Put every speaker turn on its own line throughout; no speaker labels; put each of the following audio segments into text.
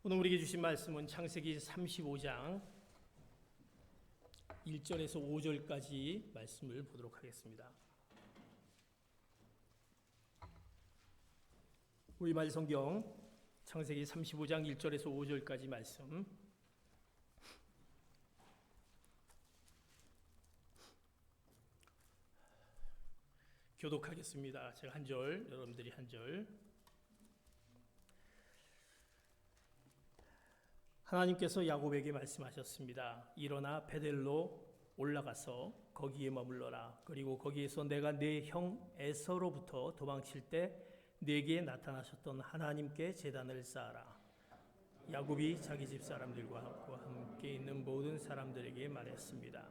오늘 우리에게 주신 말씀은 창세기 35장 1절에서 5절까지 말씀을 보도록 하겠습니다. 우리말 성경 창세기 35장 1절에서 5절까지 말씀 교독하겠습니다. 제가 한 절, 여러분들이 한 절. 하나님께서 야곱에게 말씀하셨습니다. 일어나 베델로 올라가서 거기에 머물러라. 그리고 거기에서 내가 네 형 에서로부터 도망칠 때 네게 나타나셨던 하나님께 제단을 쌓아라. 야곱이 자기 집 사람들과 함께 있는 모든 사람들에게 말했습니다.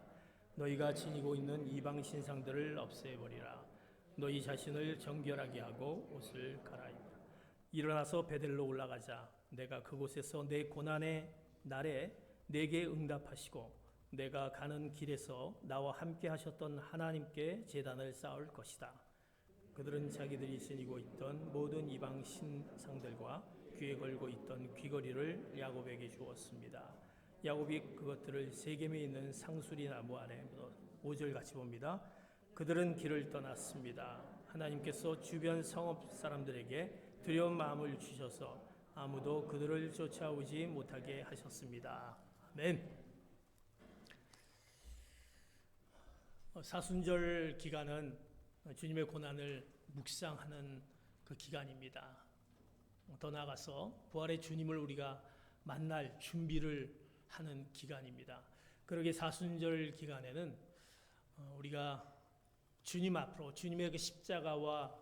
너희가 지니고 있는 이방 신상들을 없애버리라. 너희 자신을 정결하게 하고 옷을 갈아입으라. 일어나서 베델로 올라가자. 내가 그곳에서 내 고난의 날에 내게 응답하시고 내가 가는 길에서 나와 함께 하셨던 하나님께 제단을 쌓을 것이다. 그들은 자기들이 지니고 있던 모든 이방 신상들과 귀에 걸고 있던 귀걸이를 야곱에게 주었습니다. 야곱이 그것들을 세겜에 있는 상수리 나무 아래 묻어 5절 같이 봅니다. 그들은 길을 떠났습니다. 하나님께서 주변 성읍 사람들에게 두려운 마음을 주셔서 아무도 그들을 쫓아오지 못하게 하셨습니다. 아멘. 사순절 기간은 주님의 고난을 묵상하는 그 기간입니다. 더 나아가서 부활의 주님을 우리가 만날 준비를 하는 기간입니다. 그러게 사순절 기간에는 우리가 주님 앞으로 주님의 그 십자가와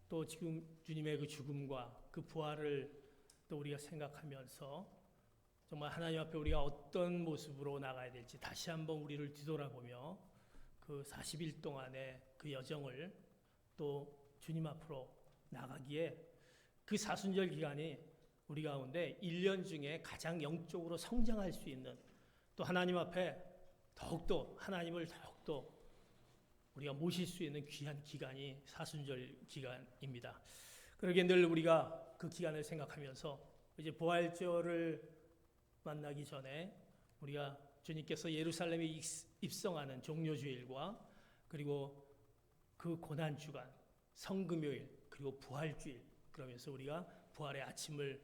또 지금 주님의 그 죽음과 그 부활을 또 우리가 생각하면서 정말 하나님 앞에 우리가 어떤 모습으로 나가야 될지 다시 한번 우리를 뒤돌아보며 그 40일 동안의 그 여정을 또 주님 앞으로 나가기에 그 사순절 기간이 우리 가운데 1년 중에 가장 영적으로 성장할 수 있는 또 하나님 앞에 더욱더 하나님을 더욱더 우리가 모실 수 있는 귀한 기간이 사순절 기간입니다. 그러기에 늘 우리가 그 기간을 생각하면서 이제 부활절을 만나기 전에 우리가 주님께서 예루살렘에 입성하는 종료주일과 그리고 그 고난주간, 성금요일, 그리고 부활주일, 그러면서 우리가 부활의 아침을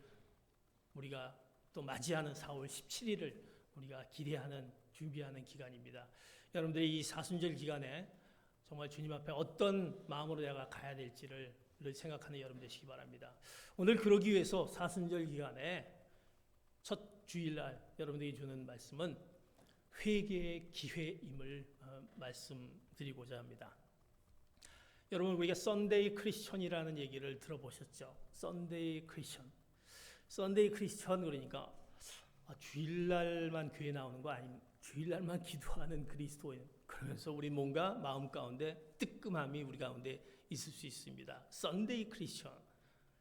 우리가 또 맞이하는 4월 17일을 우리가 기대하는, 준비하는 기간입니다. 여러분들이 이 사순절 기간에 정말 주님 앞에 어떤 마음으로 내가 가야 될지를 생각하는 여러분 되시기 바랍니다. 오늘 그러기 위해서 사순절 기간에 첫 주일날 여러분들이 주는 말씀은 회개의 기회임을 말씀드리고자 합니다. 여러분 우리가 썬데이 크리스천이라는 얘기를 들어보셨죠? 썬데이 크리스천. 썬데이 크리스천 그러니까 주일날만 교회 나오는 거 아니면 주일날만 기도하는 그리스도인. 그러면서 우리 뭔가 마음 가운데 뜨끔함이 우리 가운데 있을 수 있습니다. 썬데이 크리스천.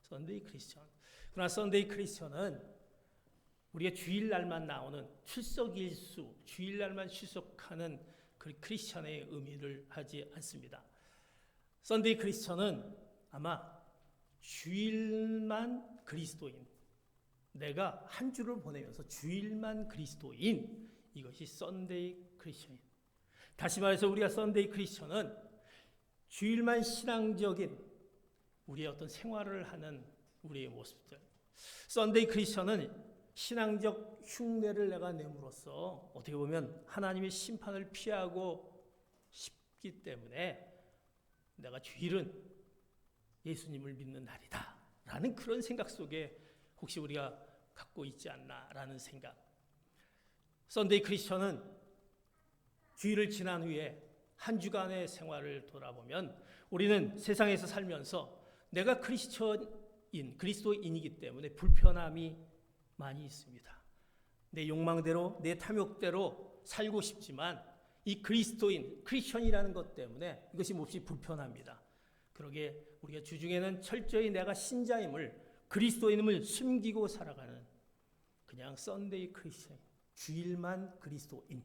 썬데이 크리스천. 그러나 썬데이 크리스천은 우리가 주일날만 나오는 출석일수, 주일날만 출석하는 그 크리스천의 의미를 하지 않습니다. 썬데이 크리스천은 아마 주일만 그리스도인, 내가 한 주를 보내면서 주일만 그리스도인, 이것이 썬데이 크리스천입니다. 다시 말해서 우리가 썬데이 크리스천은 주일만 신앙적인 우리의 어떤 생활을 하는 우리의 모습들. 썬데이 크리스천은 신앙적 흉내를 내가 내므로써 어떻게 보면 하나님의 심판을 피하고 싶기 때문에 내가 주일은 예수님을 믿는 날이다 라는 그런 생각 속에 혹시 우리가 갖고 있지 않나 라는 생각. 썬데이 크리스천은 주일을 지난 후에 한 주간의 생활을 돌아보면 우리는 세상에서 살면서 내가 그리스도인이기 때문에 불편함이 많이 있습니다. 내 욕망대로 내 탐욕대로 살고 싶지만 이 그리스도인, 크리스천이라는 것 때문에 이것이 몹시 불편합니다. 그러기에 우리가 주중에는 철저히 내가 신자임을, 그리스도인임을 숨기고 살아가는 그냥 썬데이 크리스천, 주일만 그리스도인.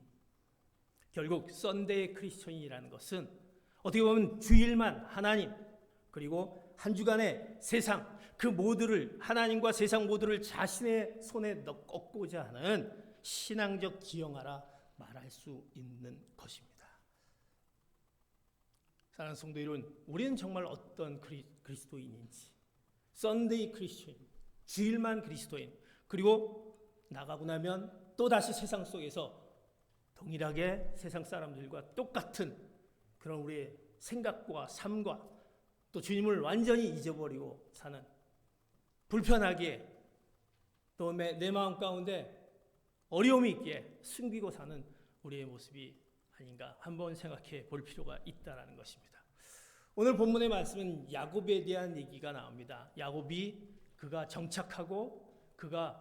결국 썬데이 크리스천이라는 것은 어떻게 보면 주일만 하나님, 그리고 한 주간의 세상, 그 모두를 하나님과 세상 모두를 자신의 손에 꺾고자 하는 신앙적 기형아라 말할 수 있는 것입니다. 사랑하는 성도 여러분, 우리는 정말 어떤 그리스도인인지, 썬데이 크리스천, 주일만 그리스도인, 그리고 나가고 나면 또다시 세상 속에서 동일하게 세상 사람들과 똑같은 그런 우리의 생각과 삶과 또 주님을 완전히 잊어버리고 사는, 불편하게 또 내 마음 가운데 어려움이 있기에 숨기고 사는 우리의 모습이 아닌가 한번 생각해 볼 필요가 있다는 것입니다. 오늘 본문의 말씀은 야곱에 대한 얘기가 나옵니다. 야곱이 그가 정착하고 그가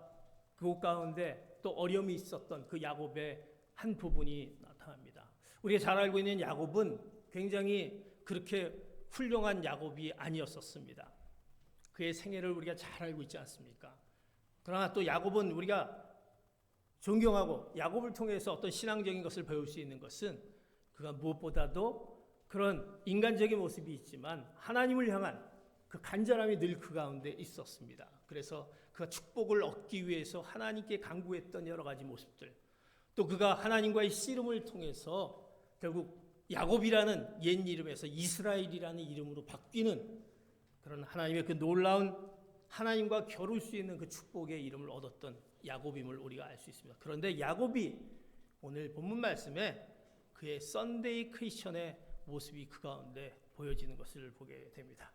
그곳 가운데 또 어려움이 있었던 그 야곱의 한 부분이 나타납니다. 우리가 잘 알고 있는 야곱은 굉장히 그렇게 훌륭한 야곱이 아니었었습니다. 그의 생애를 우리가 잘 알고 있지 않습니까? 그러나 또 야곱은 우리가 존경하고 야곱을 통해서 어떤 신앙적인 것을 배울 수 있는 것은 그가 무엇보다도 그런 인간적인 모습이 있지만 하나님을 향한 그 간절함이 늘 그 가운데 있었습니다. 그래서 그가 축복을 얻기 위해서 하나님께 간구했던 여러 가지 모습들, 또 그가 하나님과의 씨름을 통해서 결국 야곱이라는 옛 이름에서 이스라엘이라는 이름으로 바뀌는 그런 하나님의 그 놀라운 하나님과 겨룰 수 있는 그 축복의 이름을 얻었던 야곱임을 우리가 알 수 있습니다. 그런데 야곱이 오늘 본문 말씀에 그의 썬데이 크리스천의 모습이 그 가운데 보여지는 것을 보게 됩니다.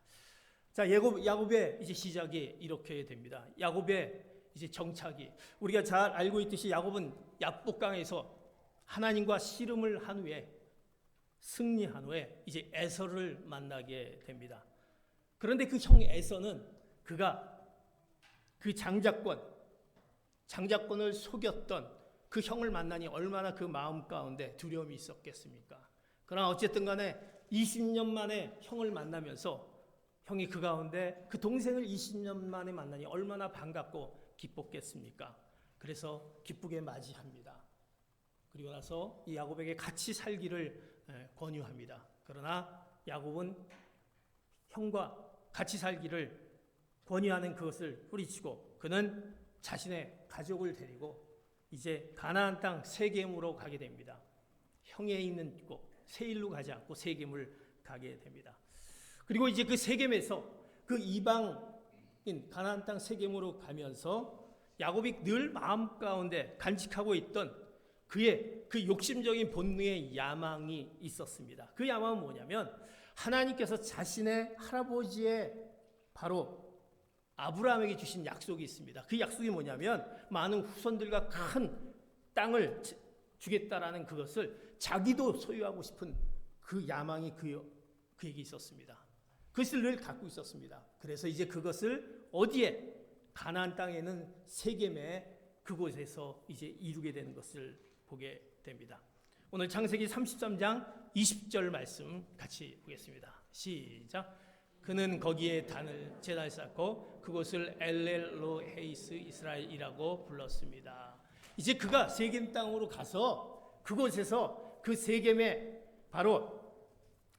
자, 야곱의 이제 시작이 이렇게 됩니다. 야곱의 이제 정착이, 우리가 잘 알고 있듯이 야곱은 야복강에서 하나님과 씨름을 한 후에 승리한 후에 이제 에서를 만나게 됩니다. 그런데 그 형 에서는 그가 그 장자권을 속였던 그 형을 만나니 얼마나 그 마음 가운데 두려움이 있었겠습니까? 그러나 어쨌든 간에 20년 만에 형을 만나면서 형이 그 가운데 그 동생을 20년 만에 만나니 얼마나 반갑고 기뻤겠습니까? 그래서 기쁘게 맞이합니다. 그리고 나서 이 야곱에게 같이 살기를 권유합니다. 그러나 야곱은 형과 같이 살기를 권유하는 그것을 뿌리치고 그는 자신의 가족을 데리고 이제 가나안 땅 세겜으로 가게 됩니다. 형에 있는 곳 세일로 가지 않고 세겜을 가게 됩니다. 그리고 이제 그 세겜에서 그 이방인 가나안 땅 세겜으로 가면서 야곱이 늘 마음 가운데 간직하고 있던 그의 그 욕심적인 본능의 야망이 있었습니다. 그 야망은 뭐냐면 하나님께서 자신의 할아버지의 바로 아브라함에게 주신 약속이 있습니다. 그 약속이 뭐냐면 많은 후손들과 큰 땅을 주겠다라는 그것을 자기도 소유하고 싶은 그 야망이 그에게 있었습니다. 그것을 늘 갖고 있었습니다. 그래서 이제 그것을 어디에 가나안 땅에는 세겜의 그곳에서 이제 이루게 되는 것을 보게 됩니다. 오늘 창세기 33장 20절 말씀 같이 보겠습니다. 시작. 그는 거기에 제단을 쌓고 그곳을 엘렐로헤이스 이스라엘이라고 불렀습니다. 이제 그가 세겜 땅으로 가서 그곳에서 그 세겜의 바로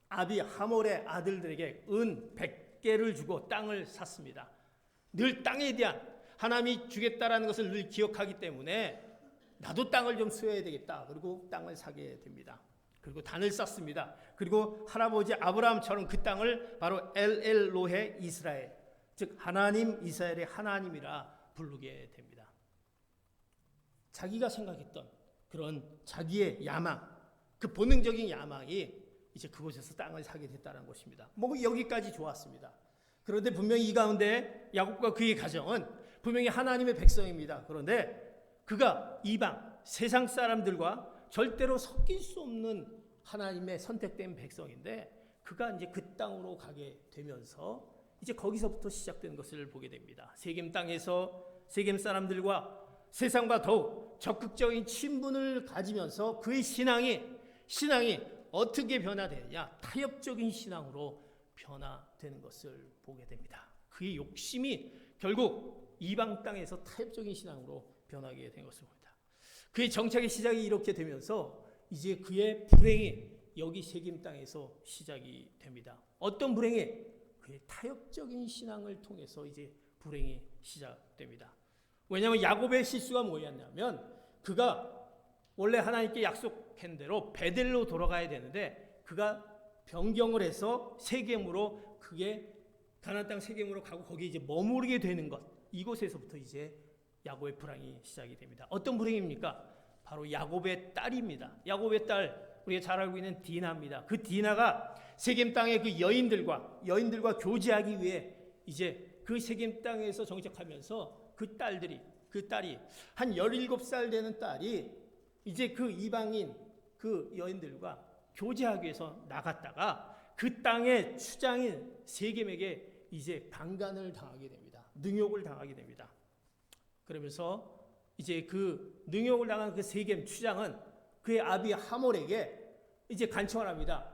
아비 하몰의 아들들에게 은 100개를 주고 땅을 샀습니다. 늘 땅에 대한 하나님이 주겠다라는 것을 늘 기억하기 때문에 나도 땅을 좀 수여해야 되겠다. 그리고 땅을 사게 됩니다. 그리고 단을 쌓습니다. 그리고 할아버지 아브라함처럼 그 땅을 바로 엘엘로헤 이스라엘, 즉 하나님 이스라엘의 하나님이라 부르게 됩니다. 자기가 생각했던 그런 자기의 야망, 그 본능적인 야망이 이제 그곳에서 땅을 사게 됐다는 것입니다. 뭐 여기까지 좋았습니다. 그런데 분명히 이 가운데 야곱과 그의 가정은 분명히 하나님의 백성입니다. 그런데 그가 이방 세상 사람들과 절대로 섞일 수 없는 하나님의 선택된 백성인데 그가 이제 그 땅으로 가게 되면서 이제 거기서부터 시작되는 것을 보게 됩니다. 세겜 땅에서 세겜 사람들과 세상과 더욱 적극적인 친분을 가지면서 그의 신앙이 어떻게 변화되느냐? 타협적인 신앙으로 변화되는 것을 보게 됩니다. 그의 욕심이 결국 이방 땅에서 타협적인 신앙으로 변하게 된 것을 봅니다. 그의 정착의 시작이 이렇게 되면서 이제 그의 불행이 여기 세겜 땅에서 시작이 됩니다. 어떤 불행이? 그의 타협적인 신앙을 통해서 이제 불행이 시작됩니다. 왜냐하면 야곱의 실수가 뭐였냐면 그가 원래 하나님께 약속한 대로 베델로 돌아가야 되는데 그가 변경을 해서 세겜으로 그게 가나안 땅 세겜으로 가고 거기에 이제 머무르게 되는 것, 이곳에서부터 이제 야곱의 불행이 시작이 됩니다. 어떤 불행입니까? 바로 야곱의 딸입니다. 야곱의 딸, 우리가 잘 알고 있는 디나입니다. 그 디나가 세겜 땅의 그 여인들과 교제하기 위해 이제 그 세겜 땅에서 정착하면서 그 딸이 한 17살 되는 딸이 이제 그 이방인 그 여인들과 교제하기 위해서 나갔다가 그 땅의 추장인 세겜에게 이제 방간을 당하게 됩니다. 능욕을 당하게 됩니다. 그러면서 이제 그 능욕을 당한 그 세겜 추장은 그의 아비 하몰에게 이제 간청을 합니다.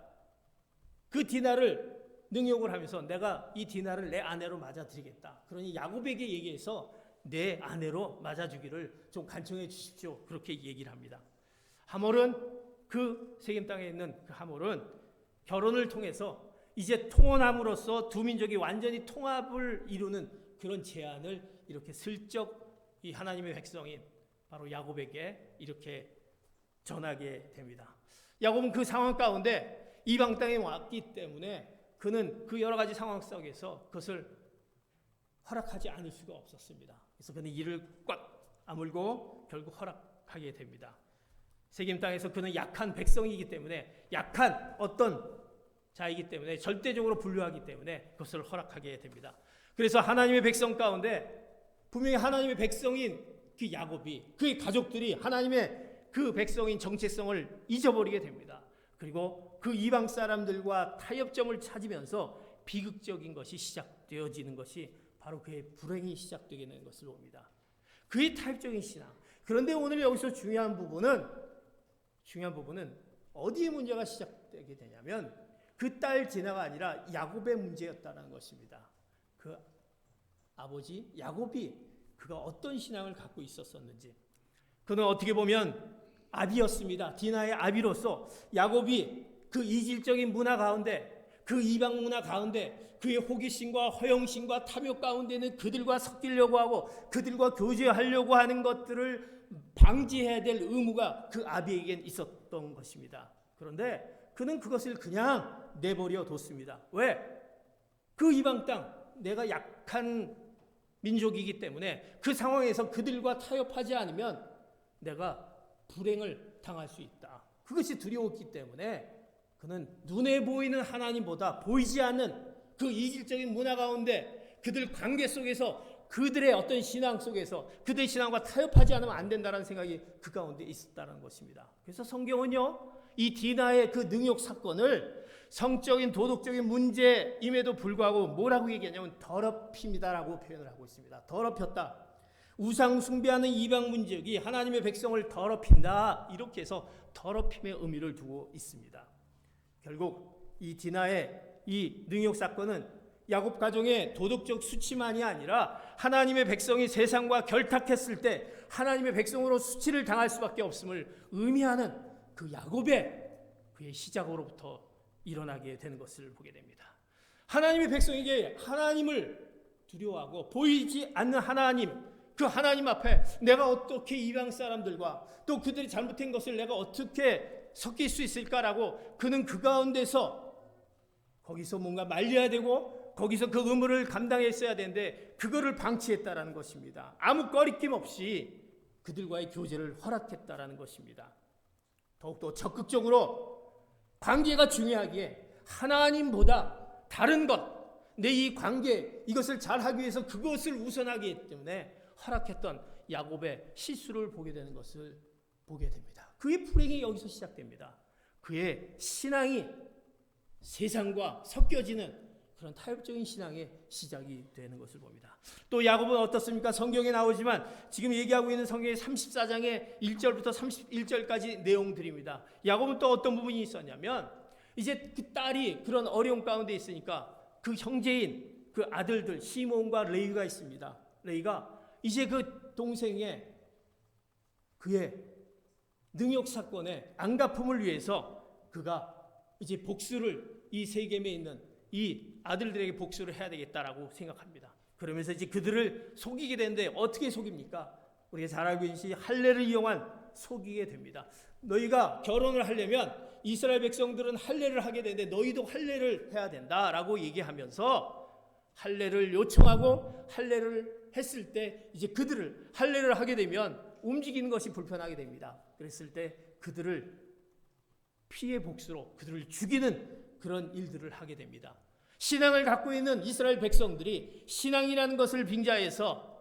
그 디나를 능욕을 하면서 내가 이 디나를 내 아내로 맞아드리겠다. 그러니 야곱에게 얘기해서 내 아내로 맞아주기를 좀 간청해 주십시오. 그렇게 얘기를 합니다. 하몰은 그 세겜 땅에 있는 그 하몰은 결혼을 통해서 이제 통혼함으로써 두 민족이 완전히 통합을 이루는 그런 제안을 이렇게 슬쩍 이 하나님의 백성인 바로 야곱에게 이렇게 전하게 됩니다. 야곱은 그 상황 가운데 이방 땅에 왔기 때문에 그는 그 여러 가지 상황 속에서 그것을 허락하지 않을 수가 없었습니다. 그래서 그는 이를 꽉 아물고 결국 허락하게 됩니다. 세겜 땅에서 그는 약한 백성이기 때문에 약한 어떤 자이기 때문에 절대적으로 분류하기 때문에 그것을 허락하게 됩니다. 그래서 하나님의 백성 가운데 분명히 하나님의 백성인 그 야곱이 그의 가족들이 하나님의 그 백성인 정체성을 잊어버리게 됩니다. 그리고 그 이방 사람들과 타협점을 찾으면서 비극적인 것이 시작되어지는 것이 바로 그의 불행이 시작되게 되는 것을 봅니다. 그의 타협적인 신앙. 그런데 오늘 여기서 중요한 부분은 어디에 문제가 시작되게 되냐면 그 딸 디나가 아니라 야곱의 문제였다는 것입니다. 그 아버지 야곱이 그가 어떤 신앙을 갖고 있었었는지, 그는 어떻게 보면 아비였습니다. 디나의 아비로서 야곱이 그 이질적인 문화 가운데, 그 이방 문화 가운데 그의 호기심과 허영심과 탐욕 가운데는 그들과 섞이려고 하고 그들과 교제하려고 하는 것들을 방지해야 될 의무가 그 아비에겐 있었던 것입니다. 그런데 그는 그것을 그냥 내버려 뒀습니다. 왜? 그 이방 땅, 내가 약한 민족이기 때문에 그 상황에서 그들과 타협하지 않으면 내가 불행을 당할 수 있다. 그것이 두려웠기 때문에 그는 눈에 보이는 하나님보다 보이지 않는 그 이질적인 문화 가운데 그들 관계 속에서 그들의 어떤 신앙 속에서 그들의 신앙과 타협하지 않으면 안 된다는 생각이 그 가운데 있었다는 것입니다. 그래서 성경은요, 이 디나의 그 능욕 사건을 성적인 도덕적인 문제임에도 불구하고 뭐라고 얘기하냐면 더럽힘이다라고 표현을 하고 있습니다. 더럽혔다. 우상 숭배하는 이방 민족이 하나님의 백성을 더럽힌다. 이렇게 해서 더럽힘의 의미를 두고 있습니다. 결국 이 디나의 이 능욕 사건은 야곱 가정의 도덕적 수치만이 아니라 하나님의 백성이 세상과 결탁했을 때 하나님의 백성으로 수치를 당할 수밖에 없음을 의미하는 그 야곱의 그의 시작으로부터 일어나게 되는 것을 보게 됩니다. 하나님의 백성에게 하나님을 두려워하고 보이지 않는 하나님, 그 하나님 앞에 내가 어떻게 이방 사람들과 또 그들이 잘못한 것을 내가 어떻게 섞일 수 있을까라고 그는 그 가운데서 거기서 뭔가 말려야 되고 거기서 그 의무를 감당했어야 되는데 그거를 방치했다라는 것입니다. 아무 꺼리낌 없이 그들과의 교제를 허락했다라는 것입니다. 더욱더 적극적으로 관계가 중요하기에 하나님보다 다른 것, 내 이 관계 이것을 잘하기 위해서 그것을 우선하기 때문에 허락했던 야곱의 실수를 보게 되는 것을 보게 됩니다. 그의 불행이 여기서 시작됩니다. 그의 신앙이 세상과 섞여지는 그런 타협적인 신앙의 시작이 되는 것을 봅니다. 또 야곱은 어떻습니까? 성경에 나오지만 지금 얘기하고 있는 성경의 34장의 1절부터 31절까지 내용들입니다. 야곱은 또 어떤 부분이 있었냐면 이제 그 딸이 그런 어려움 가운데 있으니까 그 형제인 그 아들들 시몬과 레위가 있습니다. 레위가 이제 그 동생의 그의 능욕 사건의 안갚음을 위해서 그가 이제 복수를 이 세겜에 있는 이 아들들에게 복수를 해야 되겠다라고 생각합니다. 그러면서 이제 그들을 속이게 되는데 어떻게 속입니까? 우리가 잘 알고 있듯이 할례를 이용한 속이게 됩니다. 너희가 결혼을 하려면 이스라엘 백성들은 할례를 하게 되는데 너희도 할례를 해야 된다라고 얘기하면서 할례를 요청하고 할례를 했을 때 이제 그들을 할례를 하게 되면 움직이는 것이 불편하게 됩니다. 그랬을 때 그들을 피해 복수로 그들을 죽이는 그런 일들을 하게 됩니다. 신앙을 갖고 있는 이스라엘 백성들이 신앙이라는 것을 빙자해서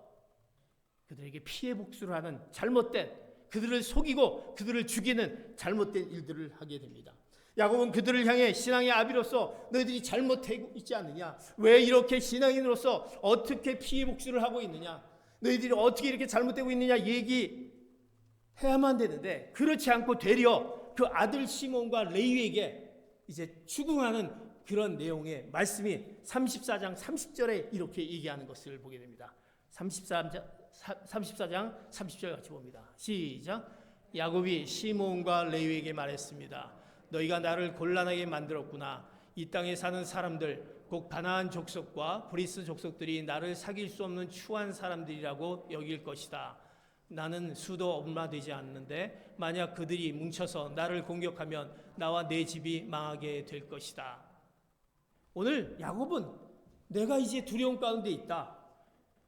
그들에게 피해 복수를 하는 잘못된, 그들을 속이고 그들을 죽이는 잘못된 일들을 하게 됩니다. 야곱은 그들을 향해 신앙의 아비로서 너희들이 잘못하고 있지 않느냐? 왜 이렇게 신앙인으로서 어떻게 피해 복수를 하고 있느냐? 너희들이 어떻게 이렇게 잘못되고 있느냐 얘기해야만 되는데 그렇지 않고 되려 그 아들 시몬과 레위에게 이제 추궁하는 그런 내용의 말씀이 34장 30절에 이렇게 얘기하는 것을 보게 됩니다. 34장 30절 같이 봅니다. 시작. 야곱이 시몬과 레위에게 말했습니다. 너희가 나를 곤란하게 만들었구나. 이 땅에 사는 사람들 곧 가나안 족속과 브리스 족속들이 나를 사귈 수 없는 추한 사람들이라고 여길 것이다. 나는 수도 얼마 되지 않는데 만약 그들이 뭉쳐서 나를 공격하면 나와 내 집이 망하게 될 것이다. 오늘 야곱은 내가 이제 두려움 가운데 있다.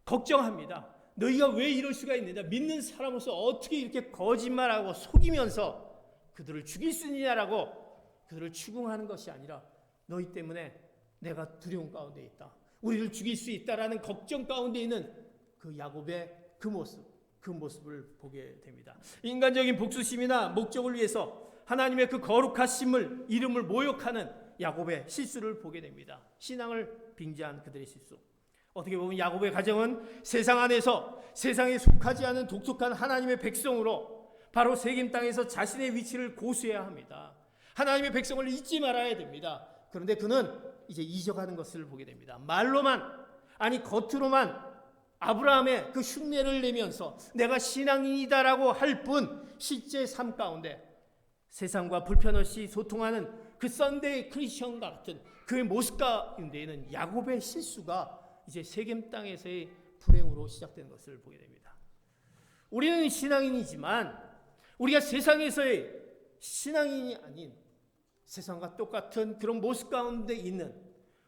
걱정합니다. 너희가 왜 이럴 수가 있느냐? 믿는 사람으로서 어떻게 이렇게 거짓말하고 속이면서 그들을 죽일 수 있느냐라고 그들을 추궁하는 것이 아니라 너희 때문에 내가 두려움 가운데 있다. 우리를 죽일 수 있다라는 걱정 가운데 있는 그 야곱의 그 모습을 보게 됩니다. 인간적인 복수심이나 목적을 위해서 하나님의 그 거룩하심을 이름을 모욕하는 야곱의 실수를 보게 됩니다. 신앙을 빙자한 그들의 실수. 어떻게 보면 야곱의 가정은 세상 안에서 세상에 속하지 않은 독특한 하나님의 백성으로 바로 세겜 땅에서 자신의 위치를 고수해야 합니다. 하나님의 백성을 잊지 말아야 됩니다. 그런데 그는 이제 잊어가는 것을 보게 됩니다. 말로만, 아니 겉으로만 아브라함의 그 흉내를 내면서 내가 신앙인이다라고 할 뿐 실제 삶 가운데 세상과 불편없이 소통하는 그 썬데이 크리스천과 같은 그의 모습 가운데에는 야곱의 실수가 이제 세겜 땅에서의 불행으로 시작된 것을 보게 됩니다. 우리는 신앙인이지만 우리가 세상에서의 신앙인이 아닌 세상과 똑같은 그런 모습 가운데 있는,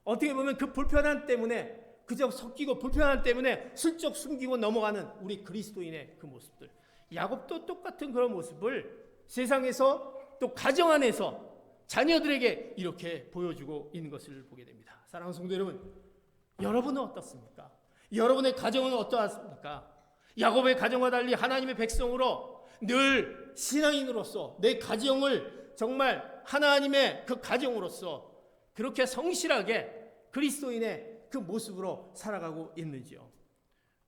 어떻게 보면 그 불편함 때문에 그저 섞이고 불편함 때문에 슬쩍 숨기고 넘어가는 우리 그리스도인의 그 모습들, 야곱도 똑같은 그런 모습을 세상에서 또 가정 안에서 자녀들에게 이렇게 보여주고 있는 것을 보게 됩니다. 사랑하는 성도 여러분, 여러분은 어떻습니까? 여러분의 가정은 어떠하십니까? 야곱의 가정과 달리 하나님의 백성으로 늘 신앙인으로서 내 가정을 정말 하나님의 그 가정으로서 그렇게 성실하게 그리스도인의 그 모습으로 살아가고 있는지요?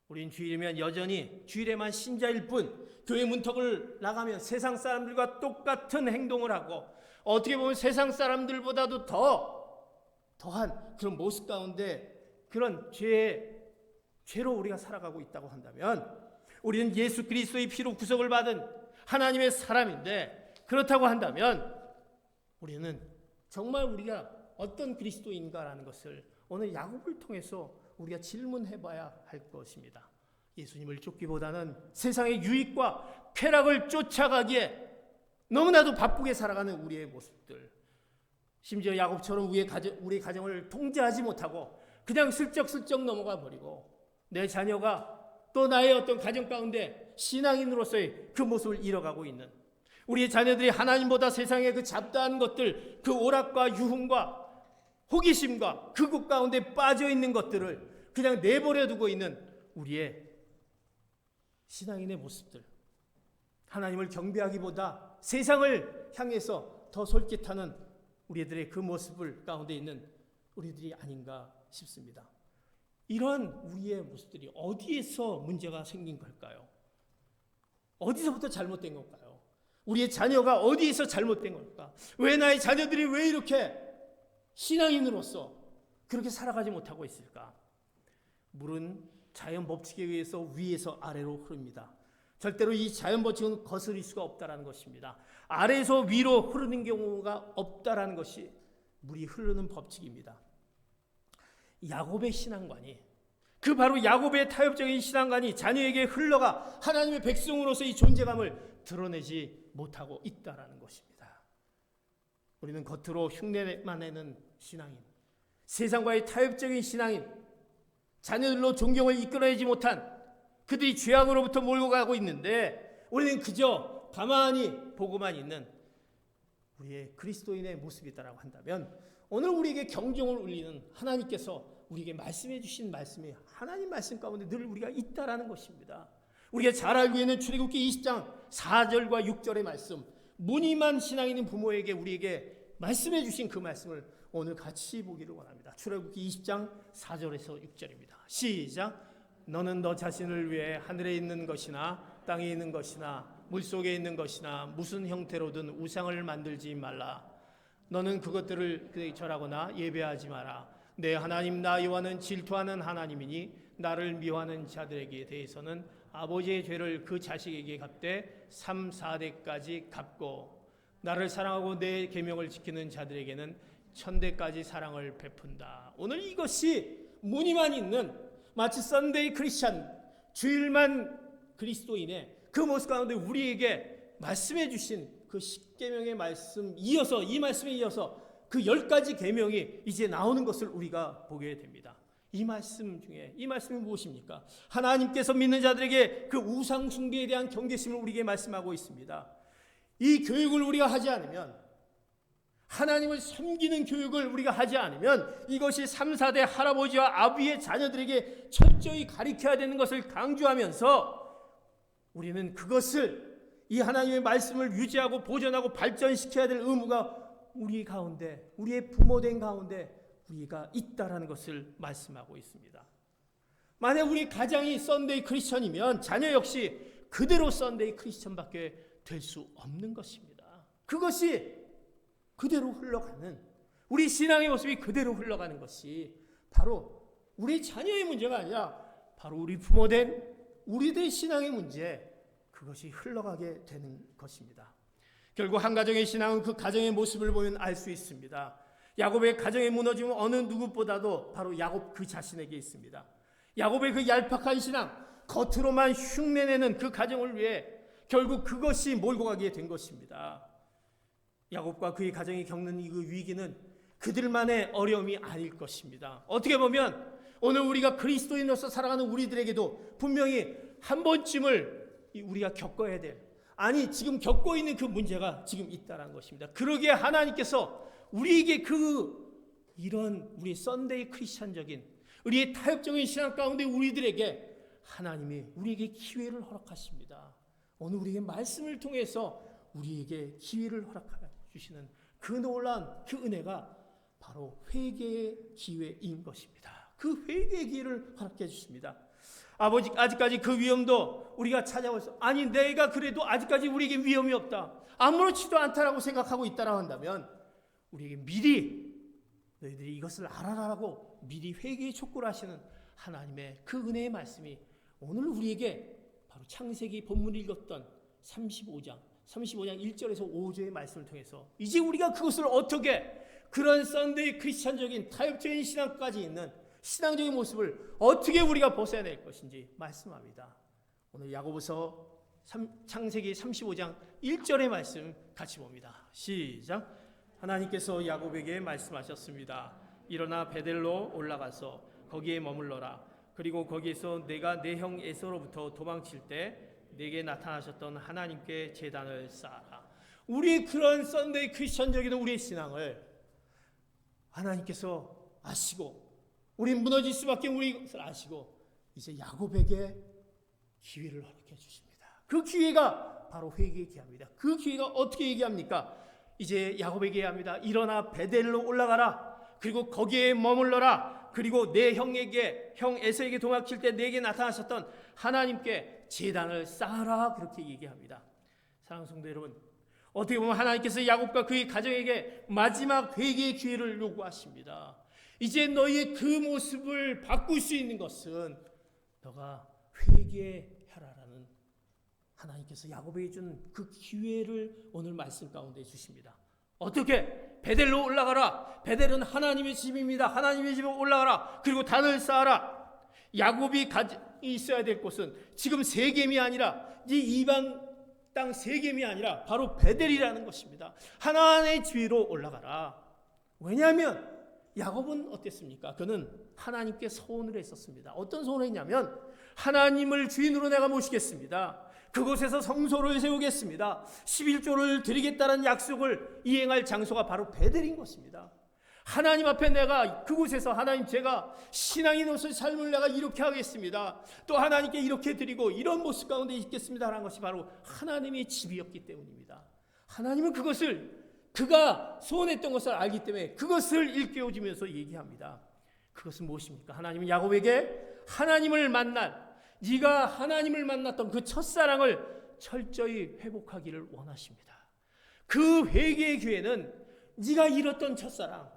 우린 주일이면 여전히 주일에만 신자일 뿐 교회 문턱을 나가면 세상 사람들과 똑같은 행동을 하고 어떻게 보면 세상 사람들보다도 더한 그런 모습 가운데 그런 죄로 우리가 살아가고 있다고 한다면 우리는 예수 그리스도의 피로 구속을 받은 하나님의 사람인데, 그렇다고 한다면 우리는 정말 우리가 어떤 그리스도인가라는 것을 오늘 야곱을 통해서 우리가 질문해 봐야 할 것입니다. 예수님을 쫓기보다는 세상의 유익과 쾌락을 쫓아가기에 너무나도 바쁘게 살아가는 우리의 모습들, 심지어 야곱처럼 우리의 가정을 통제하지 못하고 그냥 슬쩍슬쩍 넘어가 버리고 내 자녀가 또 나의 어떤 가정 가운데 신앙인으로서의 그 모습을 잃어가고 있는 우리의 자녀들이 하나님보다 세상의 그 잡다한 것들, 그 오락과 유흥과 호기심과 극우 가운데 빠져 있는 것들을 그냥 내버려 두고 있는 우리의 신앙인의 모습들, 하나님을 경배하기보다 세상을 향해서 더 솔깃하는 우리들의 그 모습을 가운데 있는 우리들이 아닌가 싶습니다. 이런 우리의 모습들이 어디에서 문제가 생긴 걸까요? 어디서부터 잘못된 걸까요? 우리의 자녀가 어디에서 잘못된 걸까? 왜 나의 자녀들이 왜 이렇게 신앙인으로서 그렇게 살아가지 못하고 있을까? 물은 자연 법칙에 의해서 위에서 아래로 흐릅니다. 절대로 이 자연 법칙은 거스릴 수가 없다라는 것입니다. 아래에서 위로 흐르는 경우가 없다라는 것이 물이 흐르는 법칙입니다. 야곱의 신앙관이 그 바로 야곱의 타협적인 신앙관이 자녀에게 흘러가 하나님의 백성으로서의 존재감을 드러내지 못하고 있다라는 것입니다. 우리는 겉으로 흉내만 내는 신앙인, 세상과의 타협적인 신앙인, 자녀들로 존경을 이끌어내지 못한 그들이 죄악으로부터 몰고 가고 있는데 우리는 그저 가만히 보고만 있는 우리의 그리스도인의 모습이다라고 한다면, 오늘 우리에게 경종을 울리는 하나님께서 우리에게 말씀해 주신 말씀이 하나님 말씀 가운데 늘 우리가 있다라는 것입니다. 우리가 잘 알고 있는 출애굽기 20장 4절과 6절의 말씀, 무늬만 신앙 있는 부모에게 우리에게 말씀해 주신 그 말씀을 오늘 같이 보기를 원합니다. 출애굽기 20장 4절에서 6절입니다. 시작. 너는 너 자신을 위해 하늘에 있는 것이나 땅에 있는 것이나 물속에 있는 것이나 무슨 형태로든 우상을 만들지 말라. 너는 그것들을 절하거나 예배하지 마라. 내 하나님 나 여호와는 질투하는 하나님이니 나를 미워하는 자들에게 대해서는 아버지의 죄를 그 자식에게 갚되 3, 4대까지 갚고 나를 사랑하고 내 계명을 지키는 자들에게는 1000대까지 사랑을 베푼다. 오늘 이것이 무늬만 있는 마치 썬데이 크리스찬, 주일만 그리스도인의 그 모습 가운데 우리에게 말씀해 주신 그 10계명의 말씀 이어서, 이 말씀에 이어서 그 10가지 계명이 이제 나오는 것을 우리가 보게 됩니다. 이 말씀 중에 이 말씀이 무엇입니까? 하나님께서 믿는 자들에게 그 우상 숭배에 대한 경계심을 우리에게 말씀하고 있습니다. 이 교육을 우리가 하지 않으면, 하나님을 섬기는 교육을 우리가 하지 않으면 이것이 3, 4대 할아버지와 아비의 자녀들에게 철저히 가르쳐야 되는 것을 강조하면서 우리는 그것을, 이 하나님의 말씀을 유지하고 보존하고 발전시켜야 될 의무가 우리 가운데, 우리의 부모된 가운데 우리가 있다라는 것을 말씀하고 있습니다. 만약 우리 가장이 썬데이 크리스천이면 자녀 역시 그대로 썬데이 크리스천밖에 될 수 없는 것입니다. 그것이 그대로 흘러가는, 우리 신앙의 모습이 그대로 흘러가는 것이 바로 우리 자녀의 문제가 아니라 바로 우리 부모된 우리들의 신앙의 문제, 그것이 흘러가게 되는 것입니다. 결국 한 가정의 신앙은 그 가정의 모습을 보면 알 수 있습니다. 야곱의 가정의 무너짐은 어느 누구보다도 바로 야곱 그 자신에게 있습니다. 야곱의 그 얄팍한 신앙, 겉으로만 흉내내는 그 가정을 위해 결국 그것이 몰고 가게 된 것입니다. 야곱과 그의 가정이 겪는 이 그 위기는 그들만의 어려움이 아닐 것입니다. 어떻게 보면 오늘 우리가 그리스도인으로서 살아가는 우리들에게도 분명히 한 번쯤을 우리가 겪어야 될, 아니 지금 겪고 있는 그 문제가 지금 있다는 것입니다. 그러기에 하나님께서 우리에게 이런 우리 썬데이 크리스천적인 우리의 타협적인 신앙 가운데 우리들에게 하나님이 우리에게 기회를 허락하십니다. 오늘 우리에게 말씀을 통해서 우리에게 기회를 허락해 주시는 그 놀라운 그 은혜가 바로 회개의 기회인 것입니다. 그 회개의 기회를 허락해 주십니다. 아직까지 그 위험도 우리가 찾아와서, 아니 내가 그래도 아직까지 우리에게 위험이 없다, 아무렇지도 않다라고 생각하고 있다라고 한다면 우리에게 미리 너희들이 이것을 알아라라고 미리 회개의 촉구를 하시는 하나님의 그 은혜의 말씀이 오늘 우리에게 바로 창세기 본문 읽었던 35장 1절에서 5절의 말씀을 통해서 이제 우리가 그것을 어떻게, 그런 썬데이 크리스천적인 타협적인 신앙까지 있는 신앙적인 모습을 어떻게 우리가 벗어야 될 것인지 말씀합니다. 오늘 야고보서 창세기 35장 1절의 말씀 같이 봅니다. 시작. 하나님께서 야곱에게 말씀하셨습니다. 일어나 베델로 올라가서 거기에 머물러라. 그리고 거기에서 내가 내 형 에서로부터 도망칠 때 내게 나타나셨던 하나님께 제단을 쌓아라. 우리 그런 썬데이 크리스천적인 우리의 신앙을 하나님께서 아시고, 우리 무너질 수밖에 우리 것을 아시고 이제 야곱에게 기회를 허락해 주십니다. 그 기회가 바로 회개의 기회입니다. 그 기회가 어떻게 얘기합니까? 이제 야곱에게 합니다. 일어나 베델로 올라가라. 그리고 거기에 머물러라. 그리고 내 형 에서에게 도망칠 때 내게 나타나셨던 하나님께 제단을 쌓아라. 그렇게 얘기합니다. 사랑하는 성도 여러분, 어떻게 보면 하나님께서 야곱과 그의 가정에게 마지막 회개의 기회를 요구하십니다. 이제 너희의 그 모습을 바꿀 수 있는 것은 너가 회개하라라는 하나님께서 야곱에게 준 그 기회를 오늘 말씀 가운데 주십니다. 어떻게? 베델로 올라가라. 베델은 하나님의 집입니다. 하나님의 집에 올라가라. 그리고 단을 쌓아라. 야곱이 있어야 될 곳은 지금 세겜이 아니라 이 이방 땅 세겜이 아니라 바로 베델이라는 것입니다. 하나님의 지위로 올라가라. 왜냐하면 야곱은 어땠습니까? 그는 하나님께 소원을 했었습니다. 어떤 소원을 했냐면 하나님을 주인으로 내가 모시겠습니다. 그곳에서 성소를 세우겠습니다. 11조를 드리겠다는 약속을 이행할 장소가 바로 베델인 것입니다. 하나님 앞에 내가 그곳에서 하나님 제가 신앙인 옷을 삶을 내가 이렇게 하겠습니다. 또 하나님께 이렇게 드리고 이런 모습 가운데 있겠습니다 하는 것이 바로 하나님의 집이었기 때문입니다. 하나님은 그것을 그가 소원했던 것을 알기 때문에 그것을 일깨워주면서 얘기합니다. 그것은 무엇입니까? 하나님은 야곱에게 하나님을 네가 하나님을 만났던 그 첫사랑을 철저히 회복하기를 원하십니다. 그 회개의 기회는 네가 잃었던 첫사랑,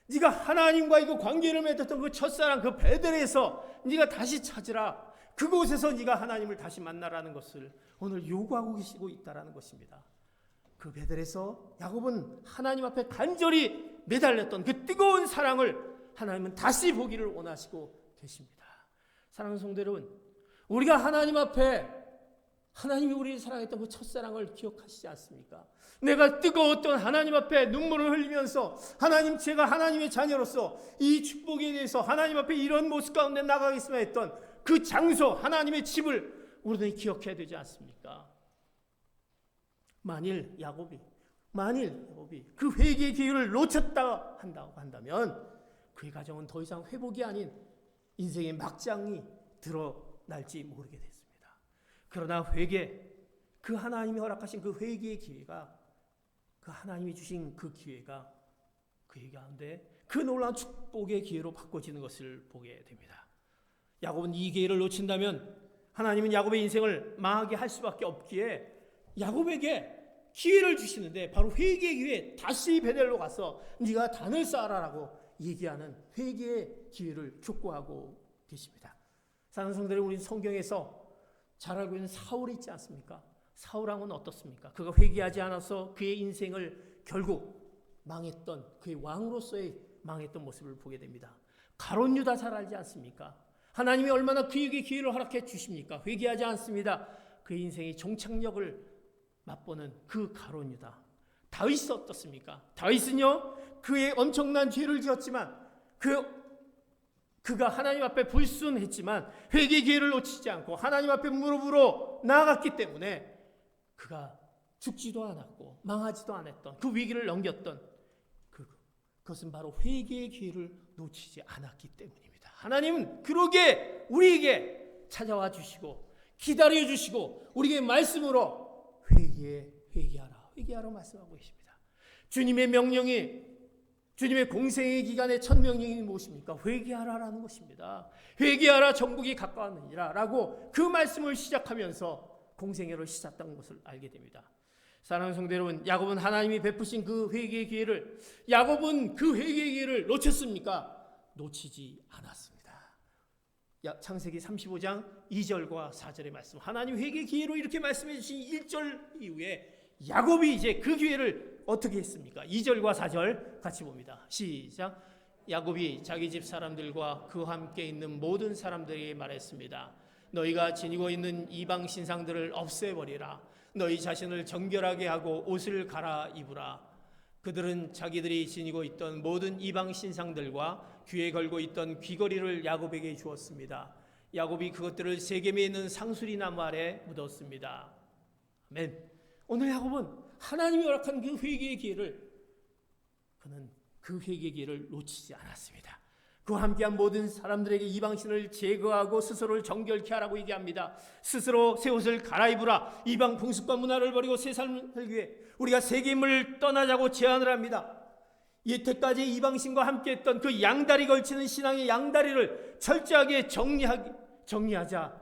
네가 하나님과 이거 관계를 맺었던 그 첫사랑, 그 베델에서 네가 다시 찾으라. 그곳에서 네가 하나님을 다시 만나라는 것을 오늘 요구하고 계시고 있다라는 것입니다. 그 베델에서 야곱은 하나님 앞에 간절히 매달렸던 그 뜨거운 사랑을 하나님은 다시 보기를 원하시고 계십니다. 사랑하는 성도 여러분, 우리가 하나님 앞에 하나님이 우리를 사랑했던 그 첫사랑을 기억하시지 않습니까? 내가 뜨거웠던 하나님 앞에 눈물을 흘리면서 하나님 제가 하나님의 자녀로서 이 축복에 대해서 하나님 앞에 이런 모습 가운데 나가겠으면 했던 그 장소 하나님의 집을 우리들이 기억해야 되지 않습니까? 만일 야곱이 그 회개의 기회를 놓쳤다 한다면 그의 가정은 더 이상 회복이 아닌 인생의 막장이 드러날지 모르게 됐습니다. 그러나 그 하나님이 허락하신 그 회개의 기회가, 그 하나님이 주신 그 기회가 그의 가운데 그 놀라운 축복의 기회로 바꿔지는 것을 보게 됩니다. 야곱은 이 기회를 놓친다면 하나님은 야곱의 인생을 망하게 할 수밖에 없기에 야곱에게 기회를 주시는데 바로 회개의 기회, 다시 베델로 가서 네가 단을 쌓아라라고 얘기하는 회개의 기회를 촉구하고 계십니다. 사랑하는 성도들, 우리 성경에서 잘 알고 있는 사울이 있지 않습니까? 사울왕은 어떻습니까? 그가 회개하지 않아서 그의 인생을 결국 망했던, 그의 왕으로서의 망했던 모습을 보게 됩니다. 가룟 유다 잘 알지 않습니까? 하나님이 얼마나 그에게 기회를 허락해 주십니까? 회개하지 않습니다. 그의 인생의 종착역을 맛보는 그 가룟 유다. 다윗은 어떻습니까? 다윗은요, 그의 엄청난 죄를 지었지만 그가 하나님 앞에 불순했지만 회개의 기회를 놓치지 않고 하나님 앞에 무릎으로 나아갔기 때문에 그가 죽지도 않았고 망하지도 않았던 그 위기를 넘겼던 그것은 바로 회개의 기회를 놓치지 않았기 때문입니다. 하나님은 그러게 우리에게 찾아와 주시고 기다려 주시고 우리에게 말씀으로 회개하라 말씀하고 계십니다. 주님의 명령이, 주님의 공생의 기간의 첫 명령이 무엇입니까? 회개하라라는 것입니다. 회개하라, 정국이 가까웠느니라 라고 그 말씀을 시작하면서 공생애를 시작한 것을 알게 됩니다. 사랑하는 성도 여러분, 야곱은 하나님이 베푸신 그 회개의 기회를, 야곱은 그 회개의 기회를 놓쳤습니까? 놓치지 않았습니다. 창세기 35장 2절과 4절의 말씀, 하나님 회개의 기회로 이렇게 말씀해 주신 1절 이후에 야곱이 이제 그 기회를 어떻게 했습니까? 2절과 4절 같이 봅니다. 시작. 야곱이 자기 집 사람들과 그와 함께 있는 모든 사람들에게 말했습니다. 너희가 지니고 있는 이방 신상들을 없애버리라. 너희 자신을 정결하게 하고 옷을 갈아입으라. 그들은 자기들이 지니고 있던 모든 이방 신상들과 귀에 걸고 있던 귀걸이를 야곱에게 주었습니다. 야곱이 그것들을 세겜에 있는 상수리 나무 아래 묻었습니다. 아멘. 오늘 야곱은 하나님이 허락한 그 회개의 기회를, 그는 그 회개의 기회를 놓치지 않았습니다. 그와 함께한 모든 사람들에게 이방신을 제거하고 스스로를 정결케 하라고 얘기합니다. 스스로 새 옷을 갈아입으라. 이방 풍습과 문화를 버리고 새 삶을 살기 위해 우리가 세겜을 떠나자고 제안을 합니다. 이때까지 이방신과 함께했던 그 양다리 걸치는 신앙의 양다리를 철저하게 정리하자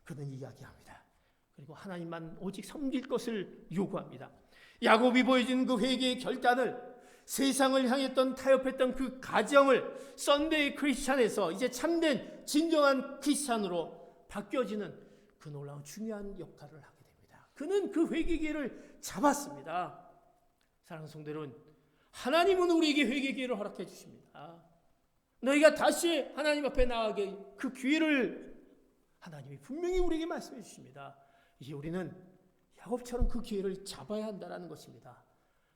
그는 이야기합니다. 그리고 하나님만 오직 섬길 것을 요구합니다. 야곱이 보여준 그 회개의 결단을, 세상을 향했던 타협했던 그 가정을 썬데이 크리스찬에서 이제 참된 진정한 크리스찬으로 바뀌어지는 그 놀라운 중요한 역할을 하게 됩니다. 그는 그 회개의 기회를 잡았습니다. 사랑하는 성도 여러분, 하나님은 우리에게 회개의 기회를 허락해 주십니다. 너희가 다시 하나님 앞에 나가게 그 기회를 하나님이 분명히 우리에게 말씀해 주십니다. 이제 우리는 야곱처럼 그 기회를 잡아야 한다는 것입니다.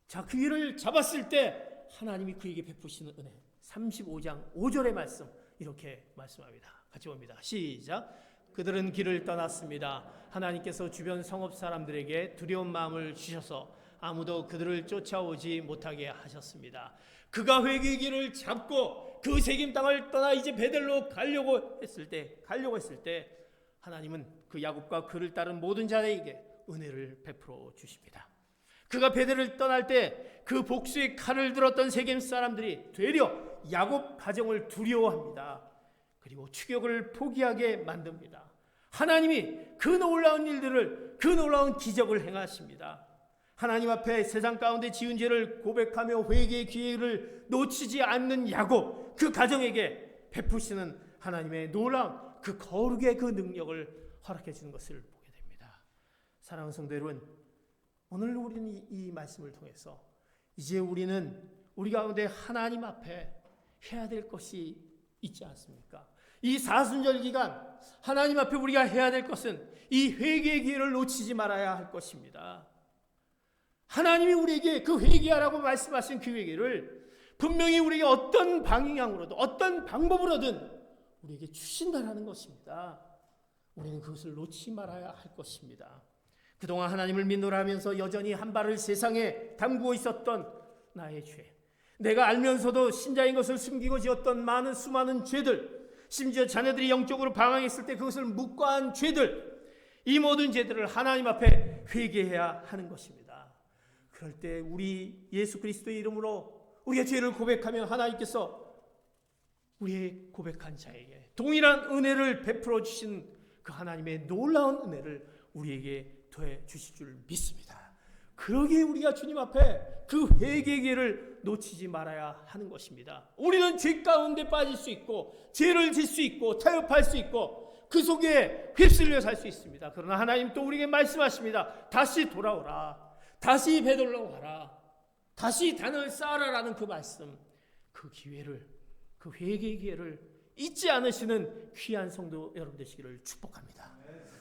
자, 그 기회를 잡았을 때 하나님이 그에게 베푸시는 은혜. 35장 5절의 말씀 이렇게 말씀합니다. 같이 봅니다. 시작. 그들은 길을 떠났습니다. 하나님께서 주변 성읍 사람들에게 두려운 마음을 주셔서 아무도 그들을 쫓아오지 못하게 하셨습니다. 그가 회개의 길을 잡고 그 세겜 땅을 떠나 이제 베델로 가려고 했을 때 하나님은 그 야곱과 그를 따른 모든 자에게 은혜를 베풀어 주십니다. 그가 베델을 떠날 때 그 복수의 칼을 들었던 세겜 사람들이 되려 야곱 가정을 두려워합니다. 그리고 추격을 포기하게 만듭니다. 하나님이 그 놀라운 일들을, 그 놀라운 기적을 행하십니다. 하나님 앞에 세상 가운데 지은 죄를 고백하며 회개의 기회를 놓치지 않는 야곱, 그 가정에게 베푸시는 하나님의 놀라운 그 거룩의 그 능력을 허락해 주는 것을 보게 됩니다. 사랑하는 성도 여러분, 오늘 우리는 이 말씀을 통해서 이제 우리는 우리 가운데 하나님 앞에 해야 될 것이 있지 않습니까? 이 사순절 기간 하나님 앞에 우리가 해야 될 것은 이 회개의 기회를 놓치지 말아야 할 것입니다. 하나님이 우리에게 그 회개하라고 말씀하신 그 회개를 분명히 우리에게 어떤 방향으로든 어떤 방법으로든 우리에게 주신다라는 것입니다. 우리는 그것을 놓치지 말아야 할 것입니다. 그동안 하나님을 믿노라 하면서 여전히 한 발을 세상에 담그고 있었던 나의 죄, 내가 알면서도 신자인 것을 숨기고 지었던 수많은 죄들, 심지어 자녀들이 영적으로 방황했을 때 그것을 묵과한 죄들, 이 모든 죄들을 하나님 앞에 회개해야 하는 것입니다. 그럴 때 우리 예수 그리스도의 이름으로 우리의 죄를 고백하면 하나님께서 우리의 고백한 자에게 동일한 은혜를 베풀어 주신 그 하나님의 놀라운 은혜를 우리에게 더해 주실 줄 믿습니다. 그러기에 우리가 주님 앞에 그 회개의 기회를 놓치지 말아야 하는 것입니다. 우리는 죄 가운데 빠질 수 있고 죄를 질 수 있고 타협할 수 있고 그 속에 휩쓸려 살 수 있습니다. 그러나 하나님 또 우리에게 말씀하십니다. 다시 돌아오라. 다시 베들로 가라. 다시 단을 쌓아라라는 그 말씀, 그 기회를, 그 회개의 기회를 잊지 않으시는 귀한 성도 여러분 되시기를 축복합니다.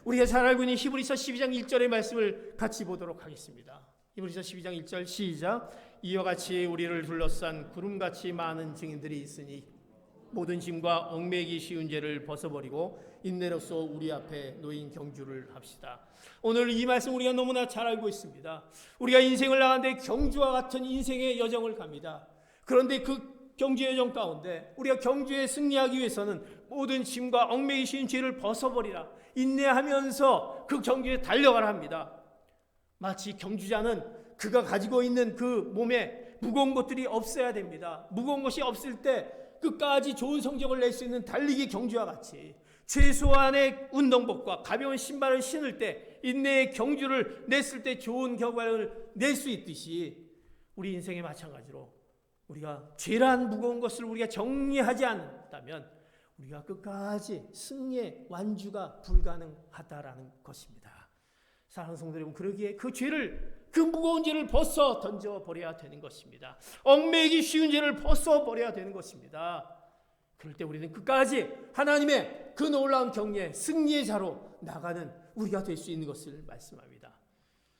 우리가 잘 알고 있는 히브리서 12장 1절의 말씀을 같이 보도록 하겠습니다. 히브리서 12장 1절 시작. 이와 같이 우리를 둘러싼 구름같이 많은 증인들이 있으니 모든 짐과 얽매이기 쉬운 죄를 벗어버리고 인내로써 우리 앞에 놓인 경주를 합시다. 오늘 이 말씀 우리가 너무나 잘 알고 있습니다. 우리가 인생을 나가는데 경주와 같은 인생의 여정을 갑니다. 그런데 그 경주의 여정 가운데 우리가 경주에 승리하기 위해서는 모든 짐과 얽매이기 쉬운 죄를 벗어버리라, 인내하면서 그 경주에 달려가라 합니다. 마치 경주자는 그가 가지고 있는 그 몸에 무거운 것들이 없어야 됩니다. 무거운 것이 없을 때 끝까지 좋은 성적을 낼 수 있는 달리기 경주와 같이 최소한의 운동복과 가벼운 신발을 신을 때 인내의 경주를 냈을 때 좋은 결과를 낼 수 있듯이 우리 인생에 마찬가지로 우리가 죄란 무거운 것을 우리가 정리하지 않았다면 우리가 끝까지 승리의 완주가 불가능하다라는 것입니다. 사랑하는 성도 여러분, 그러기에 그 죄를, 그 무거운 죄를 벗어 던져버려야 되는 것입니다. 얽매이기 쉬운 죄를 벗어버려야 되는 것입니다. 그럴 때 우리는 끝까지 하나님의 그 놀라운 경례, 승리의 자로 나가는 우리가 될 수 있는 것을 말씀합니다.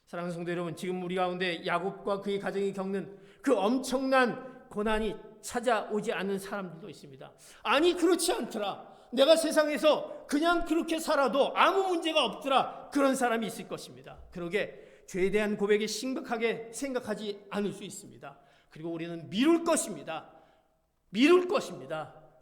사랑하는 성도 여러분, 지금 우리 가운데 야곱과 그의 가정이 겪는 그 엄청난 고난이 찾아오지 않는 사람들도 있습니다. 아니, 그렇지 않더라. 내가 세상에서 그냥 그렇게 살아도 아무 문제가 없더라. 그런 사람이 있을 것입니다. 그러게 죄에 대한 고백이 심각하게 생각하지 않을 수 있습니다. 그리고 우리는 미룰 것입니다.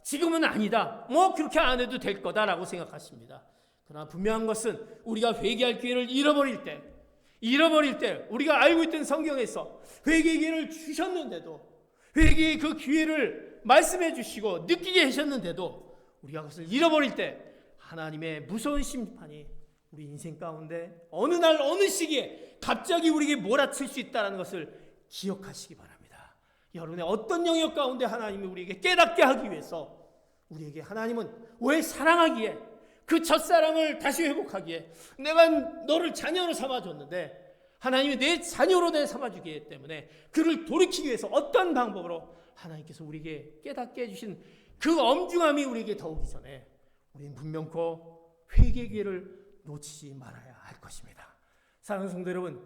지금은 아니다. 그렇게 안 해도 될 거다라고 생각하십니다. 그러나 분명한 것은 우리가 회개할 기회를 잃어버릴 때 우리가 알고 있던 성경에서 회개의 기회를 주셨는데도, 회개의 그 기회를 말씀해 주시고 느끼게 하셨는데도 우리가 그것을 잃어버릴 때 하나님의 무서운 심판이 우리 인생 가운데 어느 날 어느 시기에 갑자기 우리에게 몰아칠 수 있다는 것을 기억하시기 바랍니다. 여러분의 어떤 영역 가운데 하나님이 우리에게 깨닫게 하기 위해서 우리에게 하나님은 왜 사랑하기에, 그 첫사랑을 다시 회복하기에 내가 너를 자녀로 삼아줬는데 하나님이 내 자녀로 삼아주기 때문에 그를 돌이키기 위해서 어떤 방법으로 하나님께서 우리에게 깨닫게 해주신 그 엄중함이 우리에게 더오기 전에 우리는 분명코 회개의 기회를 놓치지 말아야 할 것입니다. 사랑하는 성도 여러분,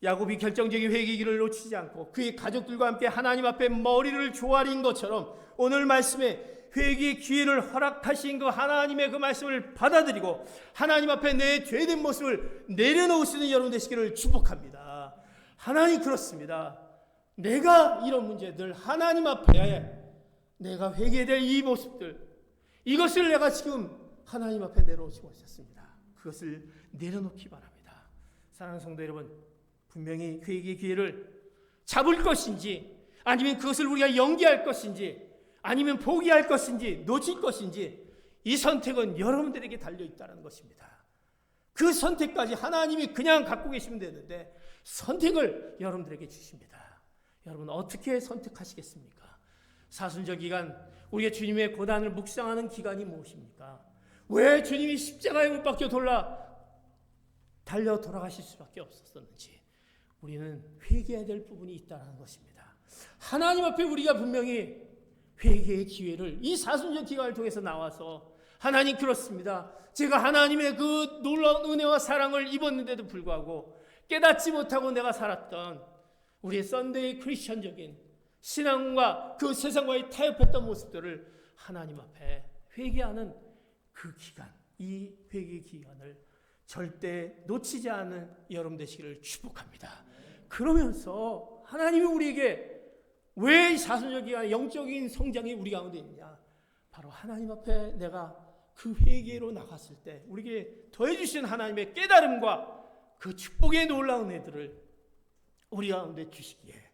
야곱이 결정적인 회개의 기회를 놓치지 않고 그의 가족들과 함께 하나님 앞에 머리를 조아린 것처럼 오늘 말씀에 회개의 기회를 허락하신 그 하나님의 그 말씀을 받아들이고 하나님 앞에 내 죄된 모습을 내려놓을 수 있는 여러분 되시기를 축복합니다. 하나님, 그렇습니다. 내가 이런 문제들 하나님 앞에 내가 회개해야 될 이 모습들, 이것을 내가 지금 하나님 앞에 내려놓고 있었습니다. 그것을 내려놓기 바랍니다. 사랑하는 성도 여러분, 분명히 회개의 기회를 잡을 것인지 아니면 그것을 우리가 연기할 것인지 아니면 포기할 것인지 놓칠 것인지, 이 선택은 여러분들에게 달려있다는 것입니다. 그 선택까지 하나님이 그냥 갖고 계시면 되는데 선택을 여러분들에게 주십니다. 여러분 어떻게 선택하시겠습니까? 사순절 기간, 우리가 주님의 고난을 묵상하는 기간이 무엇입니까? 왜 주님이 십자가에 못 박혀 달려 돌아가실 수밖에 없었는지 우리는 회개해야 될 부분이 있다는 것입니다. 하나님 앞에 우리가 분명히 회개의 기회를 이 사순절 기간을 통해서 나와서, 하나님, 그렇습니다. 제가 하나님의 그 놀라운 은혜와 사랑을 입었는데도 불구하고 깨닫지 못하고 내가 살았던 우리의 썬데이 크리스천적인 신앙과 그 세상과의 타협했던 모습들을 하나님 앞에 회개하는 그 기간, 이 회개의 기간을 절대 놓치지 않은 여러분 되시기를 축복합니다. 그러면서 하나님이 우리에게 왜 사순절 기간 영적인 성장이 우리 가운데 있냐? 바로 하나님 앞에 내가 그 회개로 나갔을 때 우리에게 더해 주신 하나님의 깨달음과 그 축복의 놀라운 은혜들을 우리 가운데 주시기에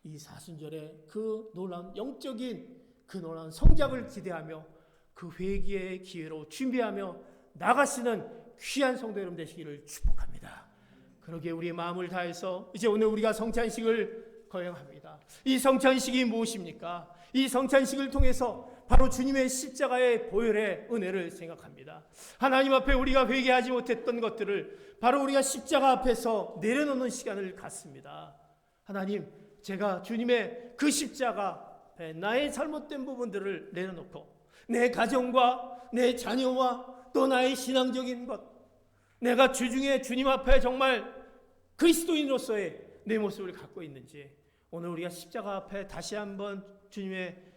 이 사순절에 그 놀라운 영적인 그 놀라운 성장을 기대하며 그 회개의 기회로 준비하며 나가시는 귀한 성도 여러분 되시기를 축복합니다. 그러기에 우리의 마음을 다해서 이제 오늘 우리가 성찬식을 거행합니다. 이 성찬식이 무엇입니까? 이 성찬식을 통해서 바로 주님의 십자가의 보혈의 은혜를 생각합니다. 하나님 앞에 우리가 회개하지 못했던 것들을 바로 우리가 십자가 앞에서 내려놓는 시간을 갖습니다. 하나님, 제가 주님의 그 십자가 앞에 나의 잘못된 부분들을 내려놓고 내 가정과 내 자녀와 또 나의 신앙적인 것, 내가 주중에 주님 앞에 정말 그리스도인으로서의 내 모습을 갖고 있는지, 오늘 우리가 십자가 앞에 다시 한번 주님의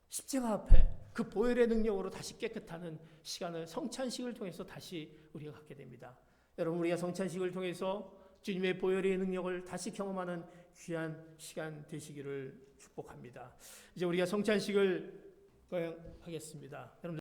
십자가 앞에 그 보혈의 능력으로 다시 깨끗하는 시간을 성찬식을 통해서 다시 우리가 갖게 됩니다. 여러분, 우리가 성찬식을 통해서 주님의 보혈의 능력을 다시 경험하는 귀한 시간 되시기를 축복합니다. 이제 우리가 성찬식을 거행하겠습니다. 여러분.